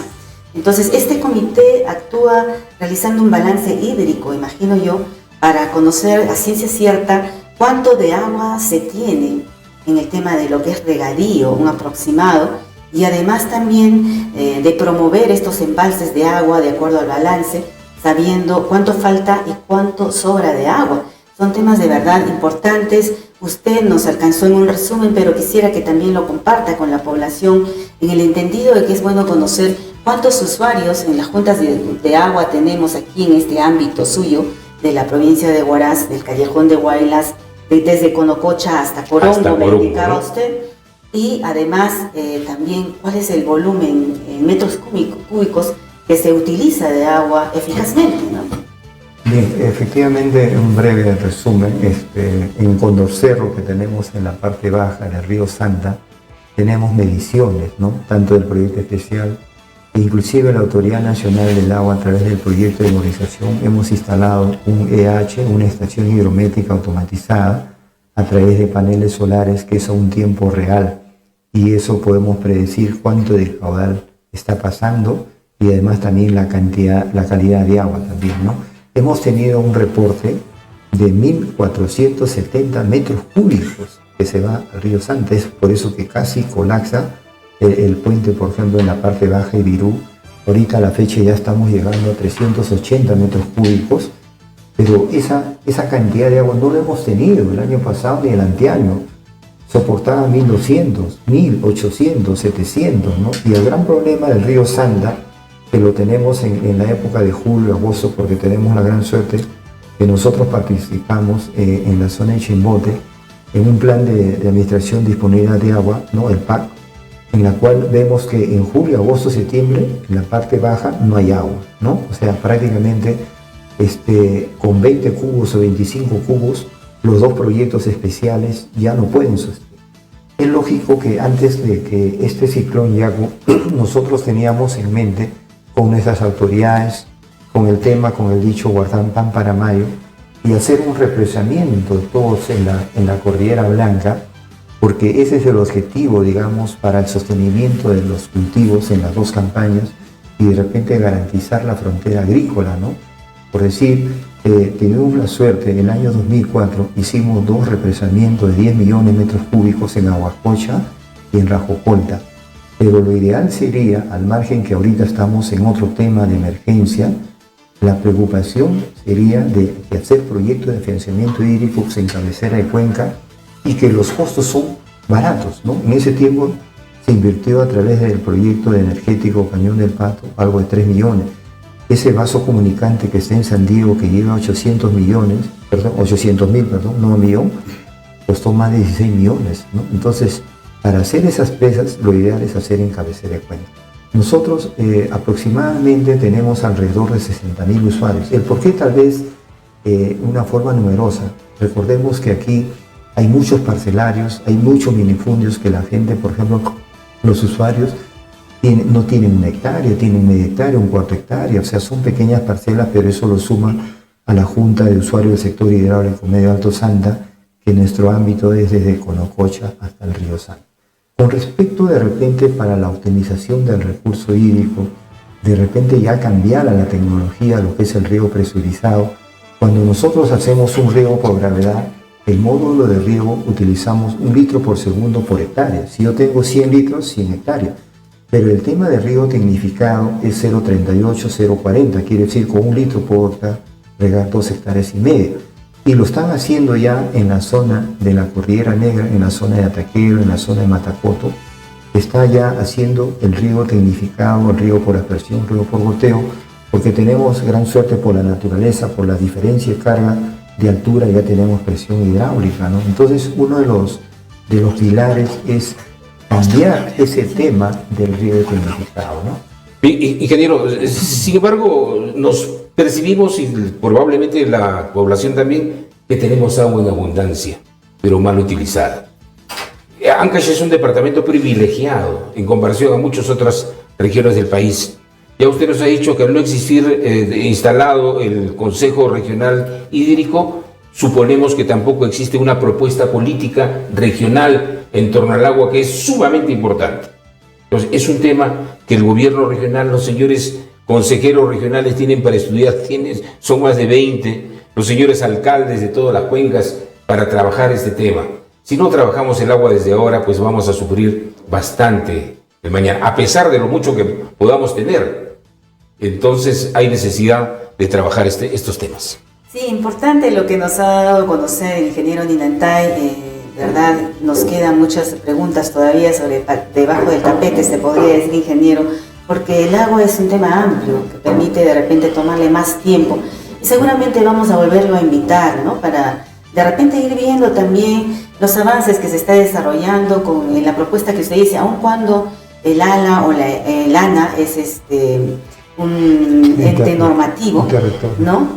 Entonces, este comité actúa realizando un balance hídrico, imagino yo, para conocer a ciencia cierta cuánto de agua se tiene en el tema de lo que es regadío, un aproximado, y además también de promover estos embalses de agua de acuerdo al balance, sabiendo cuánto falta y cuánto sobra de agua. Son temas de verdad importantes usted nos alcanzó en un resumen, pero quisiera que también lo comparta con la población en el entendido de que es bueno conocer cuántos usuarios en las juntas de agua tenemos aquí en este ámbito suyo de la provincia de Huaraz, del callejón de Huaylas, desde Conococha hasta Corongo, me indicaba usted. Y además también cuál es el volumen en metros cúbicos que se utiliza de agua eficazmente, ¿no? Bien, efectivamente, un breve resumen, en Condorcerro, que tenemos en la parte baja del río Santa, tenemos mediciones, ¿no? Tanto del proyecto especial, inclusive la Autoridad Nacional del Agua, a través del proyecto de memorización, hemos instalado un EH, una estación hidrométrica automatizada, a través de paneles solares, que es a un tiempo real, y eso podemos predecir cuánto de caudal está pasando y además también la calidad de agua también, ¿no? Hemos tenido un reporte de 1.470 metros cúbicos que se va al río Santa. Es por eso que casi colapsa el puente, por ejemplo, en la parte baja de Virú. Ahorita a la fecha ya estamos llegando a 380 metros cúbicos, pero esa cantidad de agua no la hemos tenido el año pasado ni el anteaño. Soportaba 1.200, 1.800, 700, ¿no? Y el gran problema del río Santa, que lo tenemos en la época de julio, agosto, porque tenemos la gran suerte que nosotros participamos en la zona de Chimbote, en un plan de administración de disponibilidad de agua, ¿no? El PAC, en la cual vemos que en julio, agosto, septiembre, en la parte baja no hay agua, ¿no? O sea, prácticamente con 20 cubos o 25 cubos, los dos proyectos especiales ya no pueden sostener. Es lógico que antes de que este ciclón Yaku, nosotros teníamos en mente con nuestras autoridades, con el dicho guardar pan para mayo, y hacer un represamiento de todos en la Cordillera Blanca, porque ese es el objetivo, digamos, para el sostenimiento de los cultivos en las dos campañas y de repente garantizar la frontera agrícola, ¿no? Por decir, tuvimos la suerte, en el año 2004 hicimos 2 represamientos de 10 millones de metros cúbicos en Aguascocha y en Rajocolta. Pero lo ideal sería, al margen que ahorita estamos en otro tema de emergencia, la preocupación sería de hacer proyectos de financiamiento hídrico en cabecera de cuenca y que los costos son baratos, ¿no? En ese tiempo se invirtió a través del proyecto de energético Cañón del Pato algo de 3 millones. Ese vaso comunicante que está en San Diego, que lleva 800 mil, no un millón, costó más de 16 millones, ¿no? Entonces, para hacer esas presas, lo ideal es hacer en cabecera de cuenca. Nosotros aproximadamente tenemos alrededor de 60.000 usuarios. El por qué tal vez una forma numerosa. Recordemos que aquí hay muchos parcelarios, hay muchos minifundios que la gente, por ejemplo, los usuarios, no tienen 1 hectárea, tienen media hectárea, 1/4 hectárea, o sea, son pequeñas parcelas, pero eso lo suma a la Junta de Usuarios del Sector Hidráulico Medio Alto Santa, que nuestro ámbito es desde Conococha hasta el río Santa. Con respecto de repente para la optimización del recurso hídrico, de repente ya cambiar a la tecnología, lo que es el riego presurizado. Cuando nosotros hacemos un riego por gravedad, el módulo de riego utilizamos 1 litro por segundo por hectárea. Si yo tengo 100 litros, 100 hectáreas. Pero el tema de riego tecnificado es 0,38, 0,40, quiere decir con 1 litro por regar 2,5 hectáreas. Y lo están haciendo ya en la zona de la Cordillera Negra, en la zona de Ataquero, en la zona de Matacoto. Está ya haciendo el riego tecnificado, el riego por aspersión, el riego por goteo, porque tenemos gran suerte por la naturaleza, por la diferencia de carga de altura, ya tenemos presión hidráulica, ¿no? Entonces, uno de los pilares es cambiar ese tema del riego tecnificado, ¿no? Ingeniero, sin embargo, nos percibimos, y probablemente la población también, que tenemos agua en abundancia, pero mal utilizada. Ancash es un departamento privilegiado en comparación a muchas otras regiones del país. Ya usted nos ha dicho que al no existir instalado el Consejo Regional Hídrico, suponemos que tampoco existe una propuesta política regional en torno al agua, que es sumamente importante. Entonces, es un tema que el gobierno regional, los señores consejeros regionales tienen para estudiar, son más de 20, los señores alcaldes de todas las cuencas para trabajar este tema. Si no trabajamos el agua desde ahora, pues vamos a sufrir bastante el mañana, a pesar de lo mucho que podamos tener. Entonces hay necesidad de trabajar estos temas. Sí, importante lo que nos ha dado a conocer el ingeniero Ninantay, ¿verdad? Nos quedan muchas preguntas todavía sobre debajo del tapete, se podría decir, ingeniero, porque el agua es un tema amplio que permite de repente tomarle más tiempo. Y seguramente vamos a volverlo a invitar, ¿no? Para de repente ir viendo también los avances que se está desarrollando con la propuesta que usted dice, aun cuando el ALA o el ANA es un ente normativo, ¿no?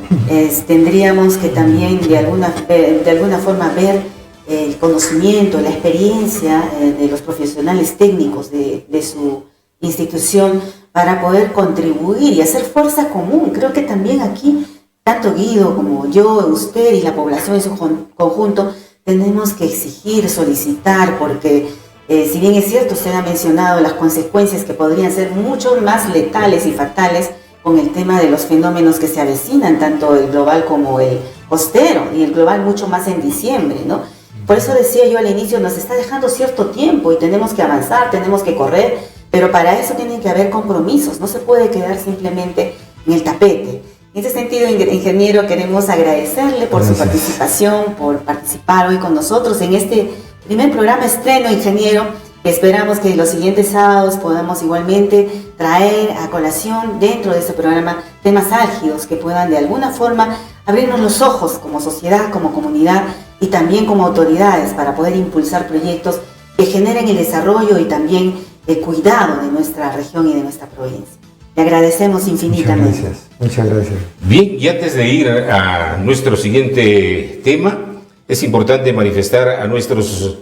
Tendríamos que también de alguna forma ver el conocimiento, la experiencia de los profesionales técnicos de su institución para poder contribuir y hacer fuerza común. Creo que también aquí, tanto Guido como yo, usted y la población en su conjunto, tenemos que exigir, solicitar, porque si bien es cierto, usted ha mencionado las consecuencias que podrían ser mucho más letales y fatales con el tema de los fenómenos que se avecinan, tanto el global como el costero, y el global mucho más en diciembre, ¿no? Por eso decía yo al inicio, nos está dejando cierto tiempo y tenemos que avanzar, tenemos que correr, pero para eso tienen que haber compromisos, no se puede quedar simplemente en el tapete. En ese sentido, ingeniero, queremos agradecerle por su participación, por participar hoy con nosotros en este primer programa estreno, ingeniero. Esperamos que los siguientes sábados podamos igualmente traer a colación dentro de este programa temas álgidos que puedan de alguna forma abrirnos los ojos como sociedad, como comunidad y también como autoridades para poder impulsar proyectos que generen el desarrollo y también el cuidado de nuestra región y de nuestra provincia. Le agradecemos infinitamente. Muchas gracias. Bien, y antes de ir a nuestro siguiente tema, es importante manifestar a nuestros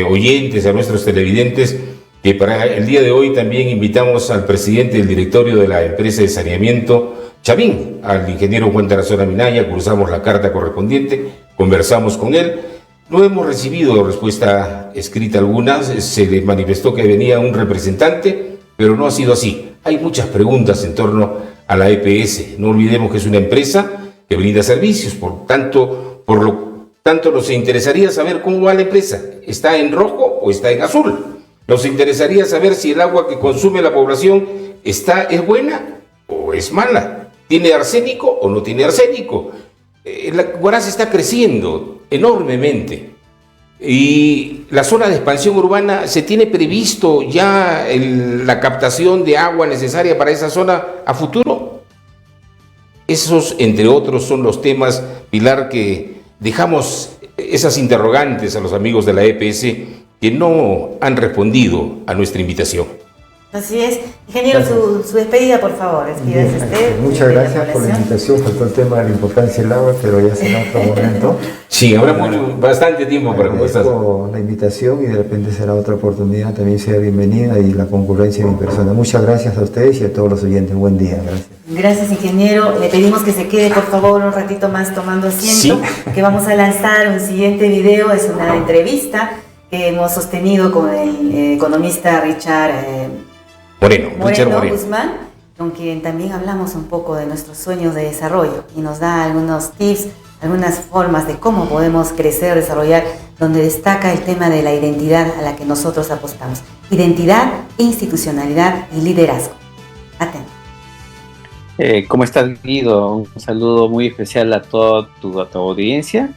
oyentes, a nuestros televidentes, que para el día de hoy también invitamos al presidente del directorio de la empresa de saneamiento, Chavín, al ingeniero Juan Tarazona Minaya. Cruzamos la carta correspondiente, conversamos con él. No hemos recibido respuesta escrita alguna, se le manifestó que venía un representante, pero no ha sido así. Hay muchas preguntas en torno a la EPS. No olvidemos que es una empresa que brinda servicios, por tanto nos interesaría saber cómo va la empresa. ¿Está en rojo o está en azul? Nos interesaría saber si el agua que consume la población es buena o es mala. ¿Tiene arsénico o no tiene arsénico? La Huaraz está creciendo enormemente y la zona de expansión urbana, ¿se tiene previsto ya la captación de agua necesaria para esa zona a futuro? Esos, entre otros, son los temas, Pilar, que dejamos esas interrogantes a los amigos de la EPS que no han respondido a nuestra invitación. Así es. Ingeniero, su despedida, por favor. Despídase usted. Muchas gracias por la invitación. Faltó el tema de la importancia del agua, pero ya será otro momento. Sí, habrá bastante tiempo para conversar. La invitación y de repente será otra oportunidad. También sea bienvenida y la concurrencia de mi persona. Muchas gracias a ustedes y a todos los oyentes. Buen día. Gracias. Gracias, ingeniero. Le pedimos que se quede, por favor, un ratito más tomando asiento. Sí. Que vamos a lanzar un siguiente video. Es una entrevista que hemos sostenido con el economista Richard Moreno Guzmán, con quien también hablamos un poco de nuestros sueños de desarrollo y nos da algunos tips, algunas formas de cómo podemos crecer, desarrollar, donde destaca el tema de la identidad a la que nosotros apostamos. Identidad, institucionalidad y liderazgo. Atento. ¿Cómo estás, Guido? Un saludo muy especial a toda tu audiencia.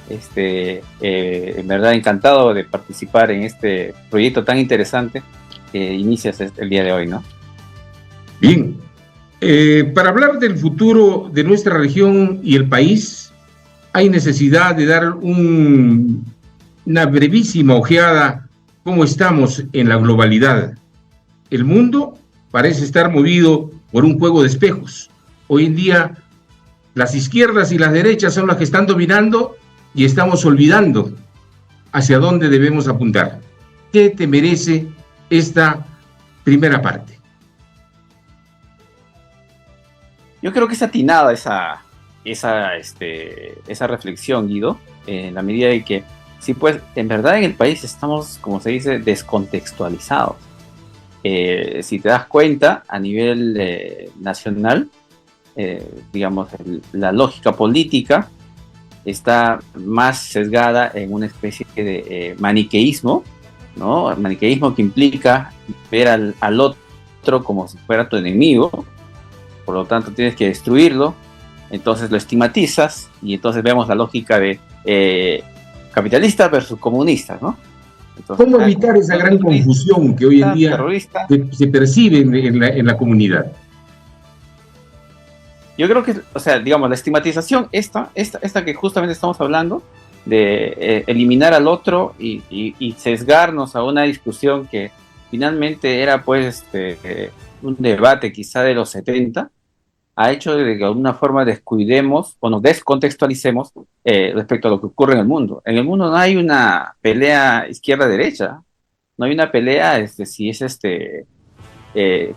En verdad encantado de participar en este proyecto tan interesante que inicias el día de hoy, ¿no? Bien, para hablar del futuro de nuestra región y el país, hay necesidad de dar una brevísima ojeada cómo estamos en la globalidad. El mundo parece estar movido por un juego de espejos. Hoy en día, las izquierdas y las derechas son las que están dominando y estamos olvidando hacia dónde debemos apuntar. ¿Qué te merece esta primera parte? Yo creo que es atinada esa reflexión, Guido, en la medida de que, sí, pues, en verdad en el país estamos, como se dice, descontextualizados. Si te das cuenta, a nivel nacional, digamos, la lógica política está más sesgada en una especie de maniqueísmo, ¿no? El maniqueísmo que implica ver al otro como si fuera tu enemigo, por lo tanto tienes que destruirlo, entonces lo estigmatizas y entonces vemos la lógica de capitalistas versus comunistas, ¿no? Entonces, ¿Cómo evitar esa gran confusión que hoy en día se percibe en la comunidad? Yo creo que, o sea, digamos, la estigmatización, esta que justamente estamos hablando, de eliminar al otro y sesgarnos a una discusión que finalmente era, pues, un debate quizá de los 70, ha hecho de que de alguna forma descuidemos o nos descontextualicemos respecto a lo que ocurre en el mundo. En el mundo no hay una pelea izquierda-derecha, no hay una pelea si es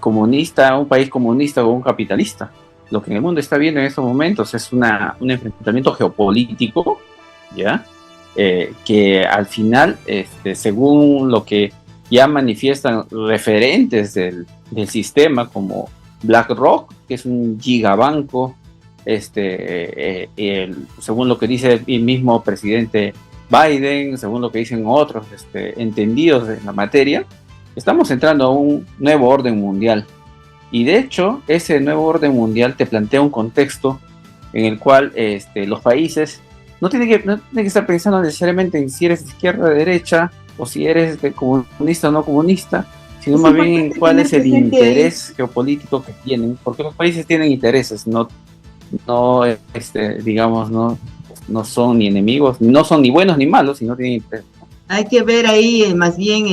comunista, un país comunista o un capitalista. Lo que en el mundo está viendo en estos momentos es un enfrentamiento geopolítico, ¿ya? Que al final, según lo que ya manifiestan referentes del sistema como BlackRock, que es un gigabanco, según lo que dice el mismo presidente Biden, según lo que dicen otros entendidos en la materia, estamos entrando a un nuevo orden mundial. Y de hecho, ese nuevo orden mundial te plantea un contexto en el cual los países no tienen que estar pensando necesariamente en si eres de izquierda o de derecha, o si eres comunista o no comunista, sino más bien cuál es el interés geopolítico que tienen, porque los países tienen intereses, digamos, no son ni enemigos, no son ni buenos ni malos, sino tienen intereses. Hay que ver ahí más bien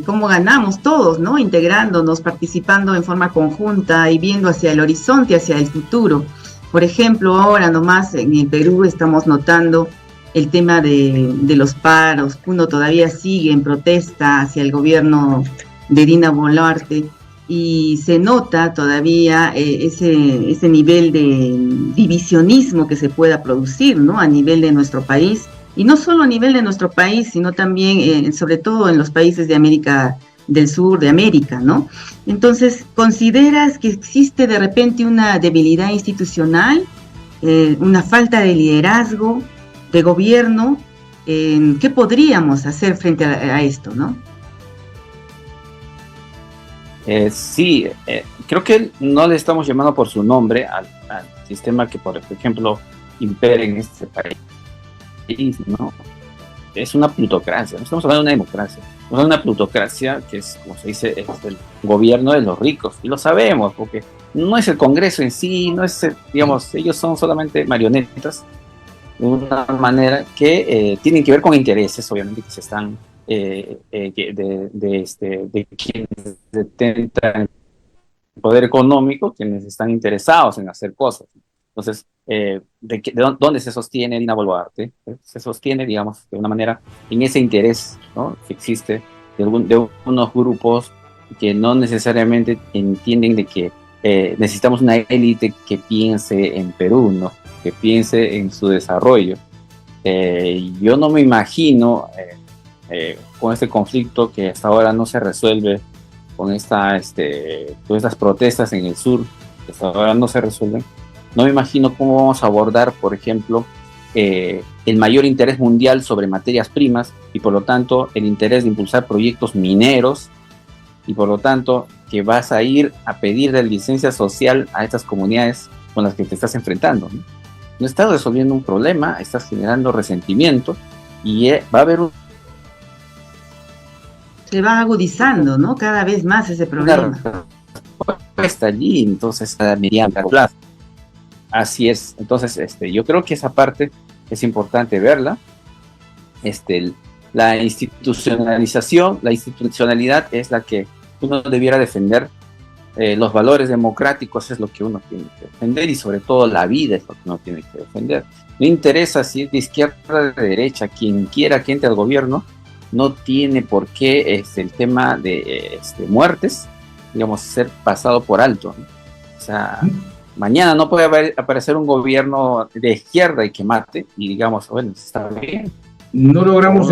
cómo ganamos todos, ¿no? Integrándonos, participando en forma conjunta y viendo hacia el horizonte, hacia el futuro. Por ejemplo, ahora nomás en el Perú estamos notando el tema de los paros. Uno todavía sigue en protesta hacia el gobierno de Dina Boluarte y se nota todavía ese nivel de divisionismo que se pueda producir, ¿no? A nivel de nuestro país. Y no solo a nivel de nuestro país, sino también, sobre todo en los países de América del Sur, de América, ¿no? Entonces, ¿consideras que existe de repente una debilidad institucional, una falta de liderazgo, de gobierno? ¿Qué podríamos hacer frente a esto, no? Sí, creo que no le estamos llamando por su nombre al sistema que, por ejemplo, impera en este país. ¿No? Es una plutocracia, no estamos hablando de una democracia, estamos hablando de una plutocracia que es, como se dice, es el gobierno de los ricos, y lo sabemos, porque no es el Congreso en sí, no es, digamos, ellos son solamente marionetas, de una manera que tienen que ver con intereses, obviamente, que se están, de quienes detentan el poder económico, quienes están interesados en hacer cosas. Entonces, ¿de dónde se sostiene Dina Boluarte? Se sostiene, digamos, de una manera en ese interés, ¿no? Que existe de unos grupos que no necesariamente entienden de que necesitamos una élite que piense en Perú, ¿no? Que piense en su desarrollo. Yo no me imagino con este conflicto que hasta ahora no se resuelve, con todas estas protestas en el sur, que hasta ahora no se resuelven. No me imagino cómo vamos a abordar, por ejemplo, el mayor interés mundial sobre materias primas y, por lo tanto, el interés de impulsar proyectos mineros y, por lo tanto, que vas a ir a pedir de licencia social a estas comunidades con las que te estás enfrentando, ¿no? No estás resolviendo un problema, estás generando resentimiento y va a haber se va agudizando, ¿no? Cada vez más ese problema. Está allí, entonces, a mediano plazo. Así es, entonces yo creo que esa parte es importante verla. La institucionalización, la institucionalidad es la que uno debiera defender. Los valores democráticos es lo que uno tiene que defender y sobre todo la vida es lo que uno tiene que defender. No interesa si es de izquierda o de derecha, quien quiera que entre al gobierno, no tiene por qué el tema de muertes, digamos, ser pasado por alto, ¿no? O sea, mañana no puede aparecer un gobierno de izquierda y que mate, y digamos, bueno, está bien. No logramos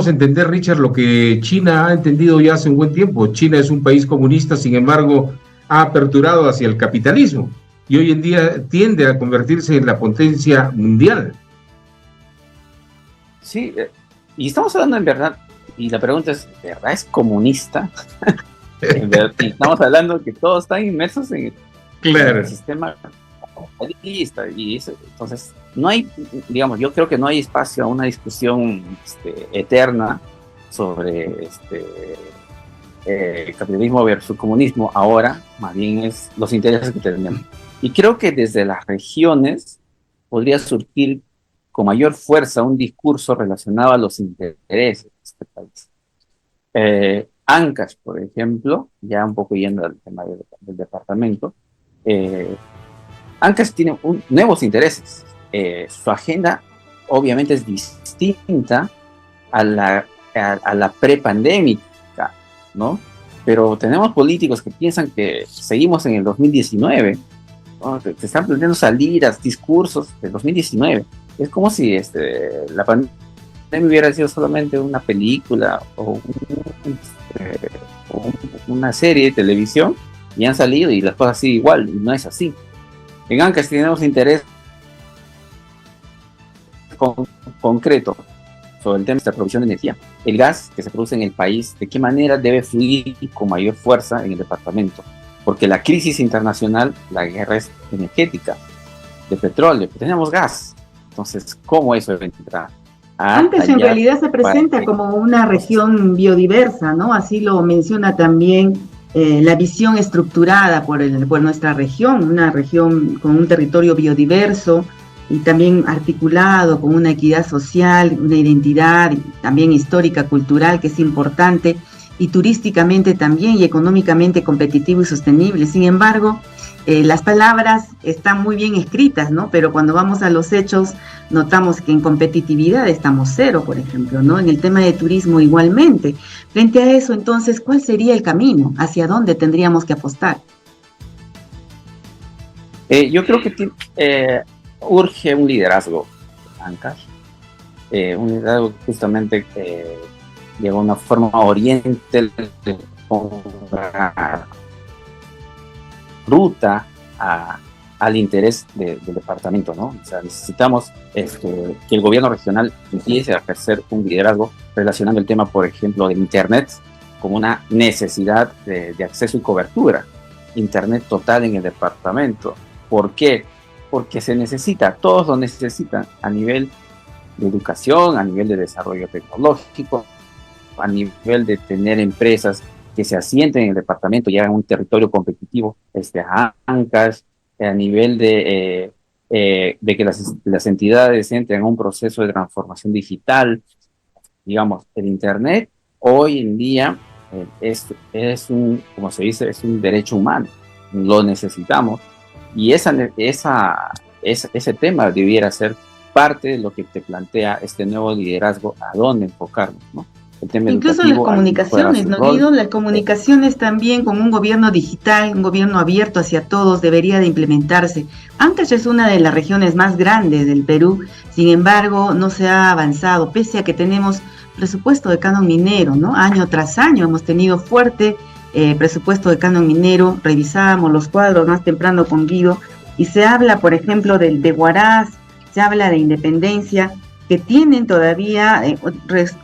entender, Richard, lo que China ha entendido ya hace un buen tiempo. China es un país comunista, sin embargo, ha aperturado hacia el capitalismo y hoy en día tiende a convertirse en la potencia mundial. Sí, y estamos hablando en verdad, y la pregunta es, ¿verdad es comunista? Estamos hablando que todos están inmersos en el sistema capitalista, y eso, entonces no hay, digamos, yo creo que no hay espacio a una discusión eterna sobre el capitalismo versus comunismo ahora, más bien es los intereses que tenemos. Y creo que desde las regiones podría surgir con mayor fuerza un discurso relacionado a los intereses de este país. Ancash, por ejemplo, ya un poco yendo al tema del departamento, Ancash tiene nuevos intereses. Su agenda obviamente es distinta a la prepandémica, ¿no? Pero tenemos políticos que piensan que seguimos en el 2019, ¿no? Te están planteando salidas, discursos del 2019. Es como si la pandemia hubiera sido solamente una película o una serie de televisión y han salido y las cosas siguen igual, y no es así. En Ancash tenemos interés concreto sobre el tema de la producción de energía. El gas que se produce en el país, ¿de qué manera debe fluir con mayor fuerza en el departamento? Porque la crisis internacional, la guerra es energética, de petróleo, tenemos gas. Entonces, ¿cómo eso debe entrar? Antes en realidad se presenta como una región biodiversa, ¿no? Así lo menciona también la visión estructurada por nuestra región, una región con un territorio biodiverso y también articulado con una equidad social, una identidad también histórica, cultural, que es importante, y turísticamente también y económicamente competitivo y sostenible. Sin embargo, las palabras están muy bien escritas, ¿no? Pero cuando vamos a los hechos, notamos que en competitividad estamos cero, por ejemplo, ¿no? En el tema de turismo igualmente. Frente a eso, entonces, ¿cuál sería el camino? ¿Hacia dónde tendríamos que apostar? Yo creo que urge un liderazgo, Ancash. Un liderazgo que justamente de alguna forma oriente ruta al interés del departamento, ¿no? O sea, necesitamos que el gobierno regional empiece a ejercer un liderazgo relacionando el tema, por ejemplo, de Internet como una necesidad de acceso y cobertura. Internet total en el departamento. ¿Por qué? Porque se necesita, todos lo necesitan a nivel de educación, a nivel de desarrollo tecnológico, a nivel de tener empresas que se asienten en el departamento, ya en un territorio competitivo, a Ancash, a nivel de que las entidades entren en un proceso de transformación digital. Digamos, el Internet hoy en día es un, como se dice, es un derecho humano, lo necesitamos, y ese tema debiera ser parte de lo que te plantea este nuevo liderazgo, a dónde enfocarnos, ¿no? Incluso las comunicaciones, ¿no, Guido? Las comunicaciones también con un gobierno digital, un gobierno abierto hacia todos, debería de implementarse. Ancash es una de las regiones más grandes del Perú, sin embargo, no se ha avanzado, pese a que tenemos presupuesto de canon minero, ¿no? Año tras año hemos tenido fuerte presupuesto de canon minero, revisábamos los cuadros más temprano con Guido, y se habla, por ejemplo, de Huaraz, se habla de Independencia, que tienen todavía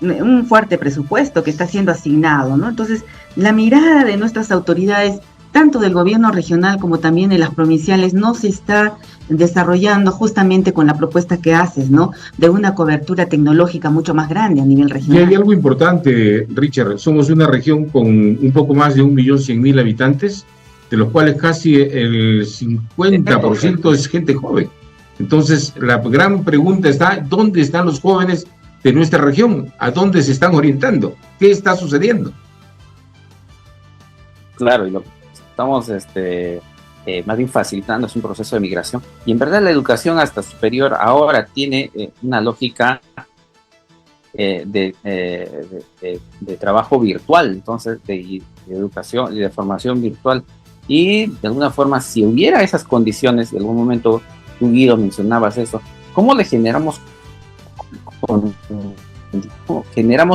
un fuerte presupuesto que está siendo asignado, ¿no? Entonces, la mirada de nuestras autoridades, tanto del gobierno regional como también de las provinciales, no se está desarrollando justamente con la propuesta que haces, ¿no? De una cobertura tecnológica mucho más grande a nivel regional. Y hay algo importante, Richard, somos una región con un poco más de 1.100.000 habitantes, de los cuales casi el 50% es gente joven. Entonces, la gran pregunta está, ¿dónde están los jóvenes de nuestra región? ¿A dónde se están orientando? ¿Qué está sucediendo? Claro, y lo que estamos más bien facilitando es un proceso de migración. Y en verdad la educación hasta superior ahora tiene una lógica de trabajo virtual, entonces de educación y de formación virtual. Y de alguna forma, si hubiera esas condiciones, de algún momento tú, Guido, mencionabas eso, ¿cómo le generamos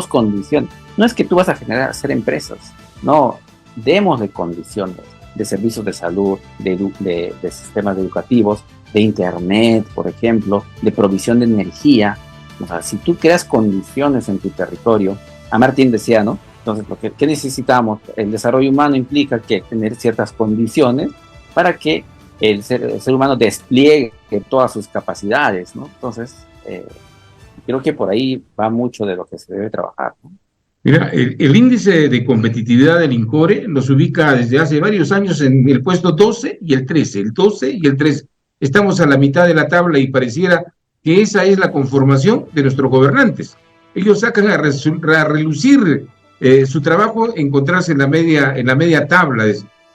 condiciones? No es que tú vas a hacer empresas, no, démosle condiciones de servicios de salud, de sistemas educativos, de internet, por ejemplo, de provisión de energía. O sea, si tú creas condiciones en tu territorio, a Martín decía, ¿no? Entonces, ¿qué necesitamos? El desarrollo humano implica que tener ciertas condiciones para que el ser humano despliegue todas sus capacidades, ¿no? Entonces, creo que por ahí va mucho de lo que se debe trabajar, ¿no? Mira, el índice de competitividad del INCORE nos ubica desde hace varios años en el puesto 12 y el 13, el 12 y el 13. Estamos a la mitad de la tabla y pareciera que esa es la conformación de nuestros gobernantes. Ellos sacan a relucir su trabajo, encontrarse en la media tabla.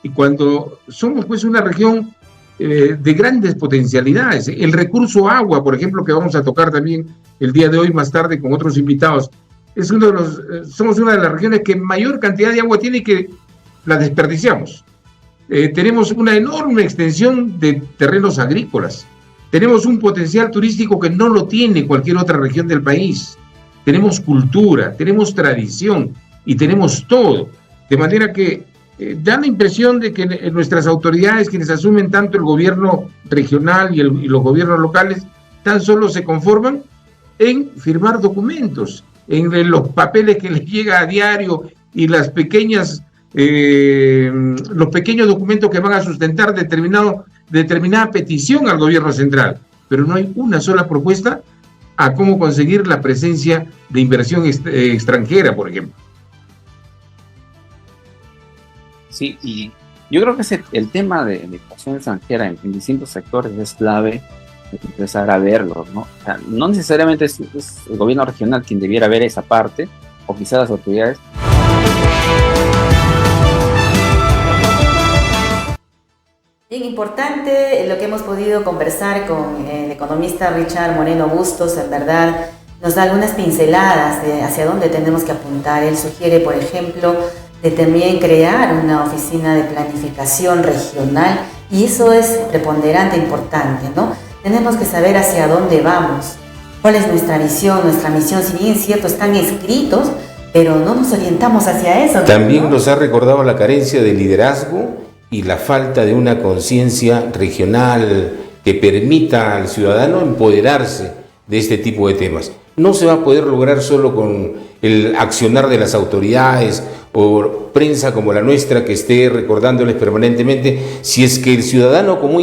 Y cuando somos pues una región de grandes potencialidades, el recurso agua, por ejemplo, que vamos a tocar también el día de hoy más tarde con otros invitados, somos una de las regiones que mayor cantidad de agua tiene y que la desperdiciamos. Tenemos una enorme extensión de terrenos agrícolas. Tenemos un potencial turístico que no lo tiene cualquier otra región del país. Tenemos cultura, tenemos tradición y tenemos todo. De manera que da la impresión de que nuestras autoridades, quienes asumen tanto el gobierno regional y los gobiernos locales, tan solo se conforman en firmar documentos, en los papeles que les llega a diario y los pequeños documentos que van a sustentar determinada petición al gobierno central. Pero no hay una sola propuesta a cómo conseguir la presencia de inversión extranjera, por ejemplo. Sí, y yo creo que el tema de la inversión extranjera en distintos sectores es clave empezar a verlo, ¿no? O sea, no necesariamente es el gobierno regional quien debiera ver esa parte, o quizás las autoridades. Bien importante lo que hemos podido conversar con el economista Richard Moreno Bustos. En verdad nos da algunas pinceladas de hacia dónde tenemos que apuntar. Él sugiere, por ejemplo, de también crear una oficina de planificación regional, y eso es preponderante, importante, ¿no? Tenemos que saber hacia dónde vamos, cuál es nuestra visión, nuestra misión. Si bien es cierto, están escritos, pero no nos orientamos hacia eso. También nos ha recordado la carencia de liderazgo y la falta de una conciencia regional que permita al ciudadano empoderarse de este tipo de temas. No se va a poder lograr solo con el accionar de las autoridades o prensa como la nuestra que esté recordándoles permanentemente, si es que el ciudadano común